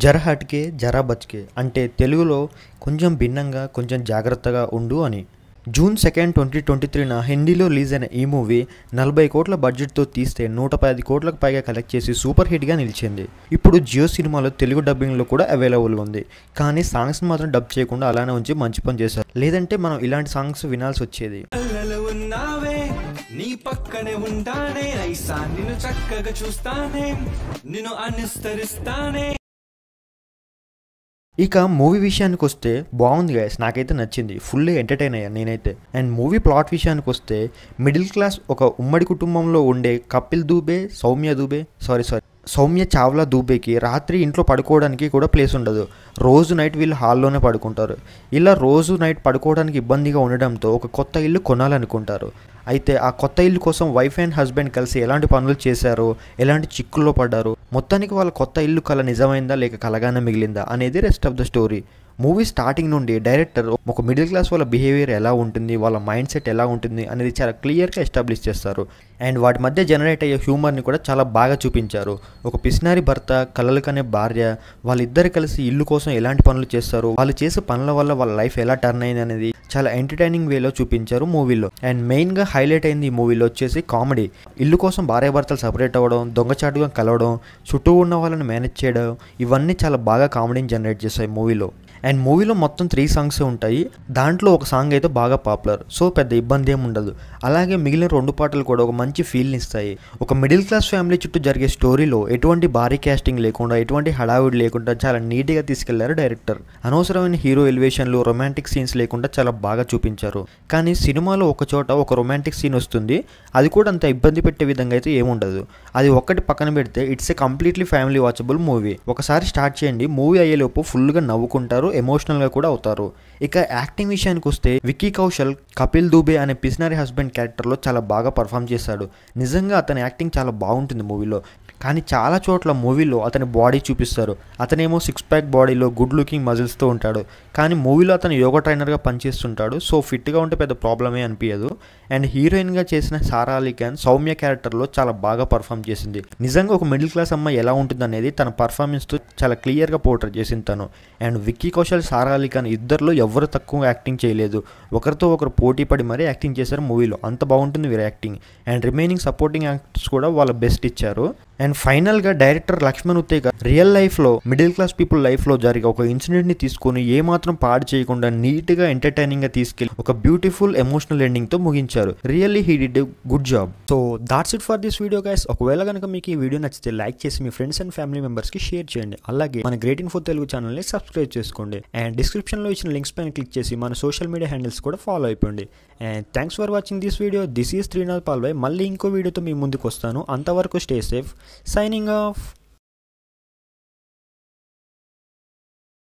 జర హట్కే జరా బచ్కే అంటే తెలుగులో కొంచెం భిన్నంగా కొంచెం జాగ్రత్తగా ఉండు అని. జూన్ 2, 2023న హిందీలో రిలీజ్ అయిన ఈ మూవీ 40 కోట్ల బడ్జెట్తో తీస్తే 110 కోట్లకు పైగా కలెక్ట్ చేసి సూపర్ హిట్గా నిలిచింది. ఇప్పుడు జియో సినిమాలో తెలుగు డబ్బింగ్లో కూడా అవైలబుల్గా ఉంది. కానీ సాంగ్స్ మాత్రం డబ్ చేయకుండా అలానే ఉంచి మంచి పని చేశారు. లేదంటే మనం ఇలాంటి సాంగ్స్ వినాల్సి వచ్చేది. నీ పక్కనే ఉంటానే ఐసా నిన్ను చక్కగా చూస్తానే నిన్ను అనుసరిస్తానే. ఇక మూవీ విషయానికి వస్తే బాగుంది గైస్, నాకైతే నచ్చింది, ఫుల్ ఎంటర్టైన్ అయ్యాను నేనైతే. అండ్ మూవీ ప్లాట్ విషయానికి వస్తే మిడిల్ క్లాస్ ఒక ఉమ్మడి కుటుంబంలో ఉండే కపిల్ దూబే సౌమ్య చావ్లా దూబేకి రాత్రి ఇంట్లో పడుకోవడానికి కూడా ప్లేస్ ఉండదు. రోజు నైట్ వీళ్ళు హాల్లోనే పడుకుంటారు. ఇలా రోజు నైట్ పడుకోవడానికి ఇబ్బందిగా ఉండడంతో ఒక కొత్త ఇల్లు కొనాలనుకుంటారు. అయితే ఆ కొత్త ఇల్లు కోసం వైఫ్ అండ్ హస్బెండ్ కలిసి ఎలాంటి పనులు చేశారో, ఎలాంటి చిక్కుల్లో పడ్డారో, మొత్తానికి వాళ్ళ కొత్త ఇల్లు కల నిజమైందా లేక కలగానే మిగిలిందా అనేది rest of the story. Movie starting నుండి డైరెక్టర్ ఒక మిడిల్ క్లాస్ వాళ్ళ బిహేవియర్ ఎలా ఉంటుంది, వాళ్ళ మైండ్ సెట్ ఎలా ఉంటుంది అనేది చాలా క్లియర్గా ఎస్టాబ్లిష్ చేస్తారు. అండ్ వాటి మధ్య జనరేట్ అయ్యే హ్యూమర్ని కూడా చాలా బాగా చూపించారు. ఒక పిసినారి భర్త, కలలు కనే భార్య, వాళ్ళిద్దరు కలిసి ఇల్లు కోసం ఎలాంటి పనులు చేస్తారు, వాళ్ళు చేసే పనుల వల్ల వాళ్ళ లైఫ్ ఎలా టర్న్ అయింది అనేది చాలా ఎంటర్టైనింగ్ వేలో చూపించారు మూవీలో. అండ్ మెయిన్గా హైలైట్ అయింది ఈ మూవీలో వచ్చేసి కామెడీ. ఇల్లు కోసం భార్యాభర్తలు సపరేట్ అవ్వడం, దొంగచాటుగా కలవడం, చుట్టూ ఉన్న వాళ్ళని మేనేజ్ చేయడం, ఇవన్నీ చాలా బాగా కామెడీని జనరేట్ చేస్తాయి మూవీలో. అండ్ మూవీలో మొత్తం 3 సాంగ్స్ ఉంటాయి. దాంట్లో ఒక సాంగ్ అయితే బాగా పాపులర్, సో పెద్ద ఇబ్బంది ఏమి ఉండదు. అలాగే మిగిలిన 2 పాటలు కూడా ఒక మంచి ఫీల్ని ఇస్తాయి. ఒక మిడిల్ క్లాస్ ఫ్యామిలీ చుట్టూ జరిగే స్టోరీలో ఎటువంటి భారీ క్యాస్టింగ్ లేకుండా, ఎటువంటి హడావిడి లేకుండా చాలా నీట్గా తీసుకెళ్లారు డైరెక్టర్. అనవసరమైన హీరో ఎలివేషన్లు, రొమాంటిక్ సీన్స్ లేకుండా చాలా బాగా చూపించారు. కానీ సినిమాలో ఒక చోట ఒక రొమాంటిక్ సీన్ వస్తుంది, అది కూడా అంత ఇబ్బంది పెట్టే విధంగా అయితే ఏముండదు. అది ఒక్కటి పక్కన పెడితే it's a completely family watchable movie. ఒకసారి స్టార్ట్ చేయండి, మూవీ అయ్యేలోపు ఫుల్గా నవ్వుకుంటారు, ఎమోషనల్గా కూడా అవుతారు. ఇక యాక్టింగ్ విషయానికి వస్తే విక్కీ కౌశల్ కపిల్ దూబే అనే పిసినారి హస్బెండ్ క్యారెక్టర్లో చాలా బాగా పర్ఫామ్ చేశాడు. నిజంగా అతని యాక్టింగ్ చాలా బాగుంటుంది మూవీలో. కానీ చాలా చోట్ల మూవీలో అతని బాడీ చూపిస్తారు. అతనేమో 6 ప్యాక్ బాడీలో గుడ్ లుకింగ్ మజిల్స్తో ఉంటాడు. కానీ మూవీలో అతను యోగా ట్రైనర్గా పనిచేస్తుంటాడు. సో ఫిట్గా ఉంటే పెద్ద ప్రాబ్లమే అనిపించదు. అండ్ హీరోయిన్గా చేసిన సారా అలీ ఖాన్ సౌమ్య క్యారెక్టర్లో చాలా బాగా పర్ఫామ్ చేసింది. నిజంగా ఒక మిడిల్ క్లాస్ అమ్మాయి ఎలా ఉంటుంది అనేది తన పర్ఫార్మెన్స్తో చాలా క్లియర్గా పోర్ట్రే చేసింది తను. అండ్ విక్కీ కౌశల్, సారా అలీ ఖాన్ ఇద్దరిలో ఎవరు తక్కువ యాక్టింగ్ చేయలేదు. ఒకరితో ఒకరు పోటీ పడి మరీ యాక్టింగ్ చేశారు మూవీలో. అంత బాగుంటుంది వీరి acting. And remaining supporting actors కూడా వాళ్ళ బెస్ట్ ఇచ్చారు. అండ్ ఫైనల్గా డైరెక్టర్ లక్ష్మణ్ ఉత్తేగా రియల్ లైఫ్లో మిడిల్ క్లాస్ పీపుల్ లైఫ్లో జరిగే ఒక ఇన్సిడెంట్ని తీసుకొని ఏమాత్రం పాడు చేయకుండా నీట్గా ఎంటర్టైనింగ్గా తీసుకెళ్ళి ఒక బ్యూటిఫుల్ ఎమోషనల్ ఎండింగ్తో ముగించారు. Really he did a good job. So that's it for this video guys. ఒకవేళ కనుక మీకు ఈ వీడియో నచ్చితే లైక్ చేసి మీ ఫ్రెండ్స్ అండ్ ఫ్యామిలీ మెంబర్స్కి షేర్ చేయండి. అలాగే మన గ్రేట్ ఇన్ఫో తెలుగు ఛానల్ని సబ్స్క్రైబ్ చేసుకోండి. అండ్ డిస్క్రిప్షన్లో ఇచ్చిన లింక్స్ పైన క్లిక్ చేసి మన సోషల్ మీడియా హ్యాండిల్స్ కూడా ఫాలో అయిపోండి. And thanks for watching this video. This is Srinath Palvai. మళ్ళీ ఇంకో వీడియోతో మీ ముందుకు వస్తాను. అంతవరకు స్టే సేఫ్. Signing off.